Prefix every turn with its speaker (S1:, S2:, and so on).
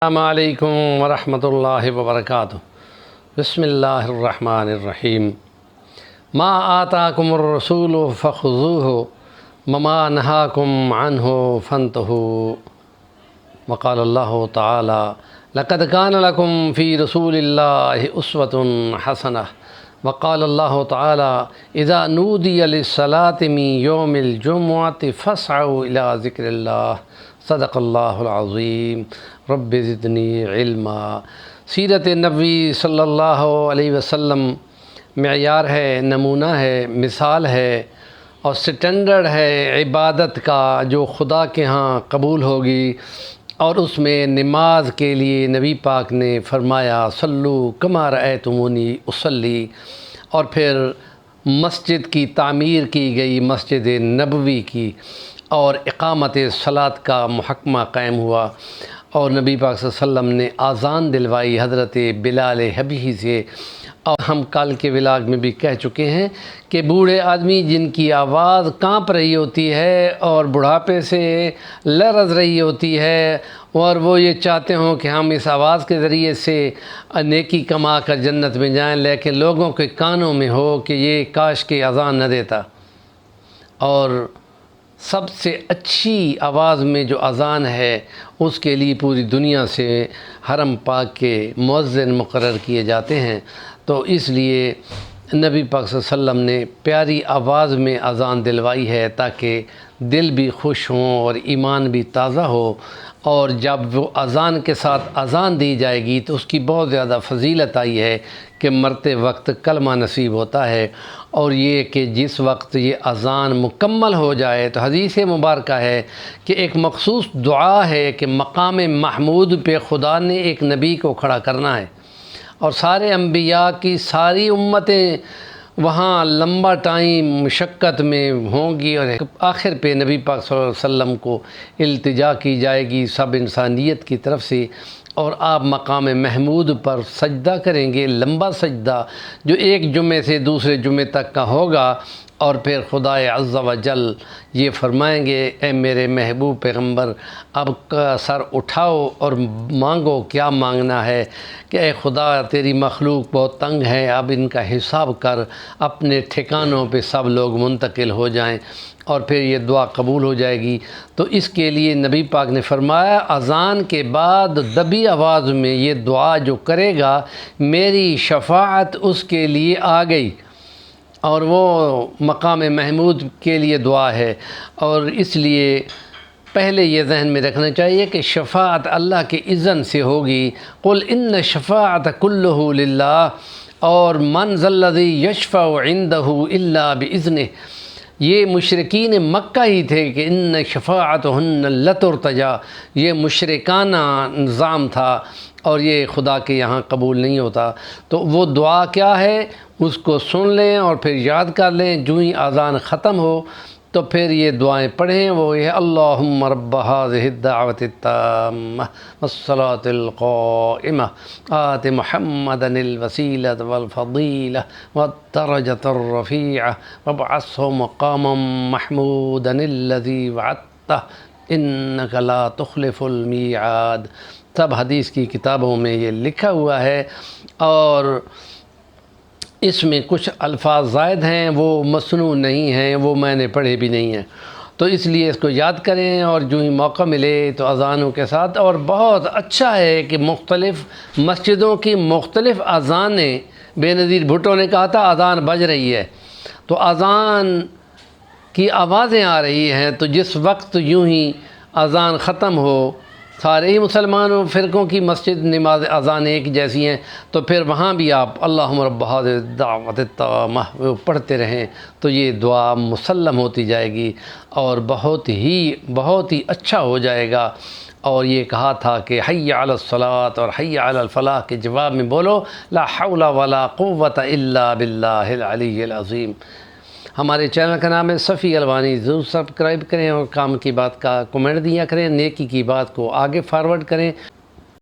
S1: السلام علیکم ورحمۃ اللہ وبرکاتہ۔ بسم اللہ الرحمن الرحیم۔ ما آتاکم الرسول فخذوہ وما نہاکم عنہ فانتہوا۔ وقال اللہ تعالی لقد کان لکم فی رسول اللہ اسوۃ حسنہ۔ وقال اللہ تعالی اذا نودی للصلاۃ من یوم الجمعۃ فاسعوا الی ذکر اللہ۔ صدق اللہ العظیم۔ رب زدنی علما۔ سیرت نبوی صلی اللہ علیہ وسلم معیار ہے، نمونہ ہے، مثال ہے اور سٹینڈرڈ ہے عبادت کا جو خدا کے ہاں قبول ہوگی، اور اس میں نماز کے لیے نبی پاک نے فرمایا صلو کما رأیتمونی اصلی، اور پھر مسجد کی تعمیر کی گئی، مسجد نبوی کی، اور اقامت صلاۃ کا محکمہ قائم ہوا، اور نبی پاک صلی اللہ علیہ وسلم نے آذان دلوائی حضرت بلال حبشی سے۔ اور ہم کل کے ولاگ میں بھی کہہ چکے ہیں کہ بوڑھے آدمی جن کی آواز کانپ رہی ہوتی ہے اور بڑھاپے سے لرز رہی ہوتی ہے، اور وہ یہ چاہتے ہوں کہ ہم اس آواز کے ذریعے سے نیکی کما کر جنت میں جائیں، لیکن لوگوں کے کانوں میں ہو کہ یہ کاش کہ اذان نہ دیتا۔ اور سب سے اچھی آواز میں جو اذان ہے اس کے لیے پوری دنیا سے حرم پاک کے مؤذن مقرر کیے جاتے ہیں، تو اس لیے نبی پاک صلی اللہ علیہ وسلم نے پیاری آواز میں اذان دلوائی ہے تاکہ دل بھی خوش ہوں اور ایمان بھی تازہ ہو۔ اور جب وہ اذان کے ساتھ اذان دی جائے گی تو اس کی بہت زیادہ فضیلت آئی ہے کہ مرتے وقت کلمہ نصیب ہوتا ہے، اور یہ کہ جس وقت یہ اذان مکمل ہو جائے تو حدیث مبارکہ ہے کہ ایک مخصوص دعا ہے کہ مقام محمود پہ خدا نے ایک نبی کو کھڑا کرنا ہے، اور سارے انبیاء کی ساری امتیں وہاں لمبا ٹائم مشقت میں ہوں گی، اور آخر پہ نبی پاک صلی اللہ علیہ وسلم کو التجا کی جائے گی سب انسانیت کی طرف سے، اور آپ مقام محمود پر سجدہ کریں گے، لمبا سجدہ جو ایک جمعے سے دوسرے جمعے تک کا ہوگا، اور پھر خدا عز و جل یہ فرمائیں گے اے میرے محبوب پیغمبر اب سر اٹھاؤ اور مانگو کیا مانگنا ہے، کہ اے خدا تیری مخلوق بہت تنگ ہے، اب ان کا حساب کر، اپنے ٹھکانوں پہ سب لوگ منتقل ہو جائیں، اور پھر یہ دعا قبول ہو جائے گی۔ تو اس کے لیے نبی پاک نے فرمایا اذان کے بعد دبی آواز میں یہ دعا جو کرے گا میری شفاعت اس کے لیے آ گئی، اور وہ مقام محمود کے لیے دعا ہے۔ اور اس لیے پہلے یہ ذہن میں رکھنا چاہیے کہ شفاعت اللہ کے اذن سے ہوگی۔ قل ان شفاعت کلہ للہ، اور من ذا الذی یشفع عندہ الا باذنہ، یہ مشرکین مکہ ہی تھے کہ ان شفاعتہن لترتجی، یہ مشرکانہ نظام تھا اور یہ خدا کے یہاں قبول نہیں ہوتا۔ تو وہ دعا کیا ہے اس کو سن لیں اور پھر یاد کر لیں، جو ہی اذان ختم ہو تو پھر یہ دعائیں پڑھیں، وہ یہ اللہم رب هذه الدعوة التامة والصلاة القائمة آت محمدا الوسيلة والفضيلة والدرجة الرفيعة وابعثه مقاما محمودا الذي وعدته انك لا تخلف الميعاد۔ سب حدیث کی کتابوں میں یہ لکھا ہوا ہے، اور اس میں کچھ الفاظ زائد ہیں، وہ مصنوع نہیں ہیں، وہ میں نے پڑھے بھی نہیں ہیں، تو اس لیے اس کو یاد کریں، اور جو ہی موقع ملے تو اذانوں کے ساتھ۔ اور بہت اچھا ہے کہ مختلف مسجدوں کی مختلف اذانیں، بے نظیر بھٹو نے کہا تھا اذان بج رہی ہے، تو اذان کی آوازیں آ رہی ہیں، تو جس وقت یوں ہی اذان ختم ہو، سارے ہی مسلمانوں فرقوں کی مسجد نماز اذان ایک جیسی ہیں، تو پھر وہاں بھی آپ اللہم رب هذه الدعوة التامة پڑھتے رہیں، تو یہ دعا مسلم ہوتی جائے گی اور بہت ہی اچھا ہو جائے گا۔ اور یہ کہا تھا کہ حی علی الصلاۃ اور حی علی الفلاح کے جواب میں بولو لا حول ولا قوة الا باللہ العلی العظیم۔ ہمارے چینل کا نام ہے صفی الوانی، ضرور سبسکرائب کریں اور کام کی بات کا کمنٹ دیا کریں، نیکی کی بات کو آگے فارورڈ کریں۔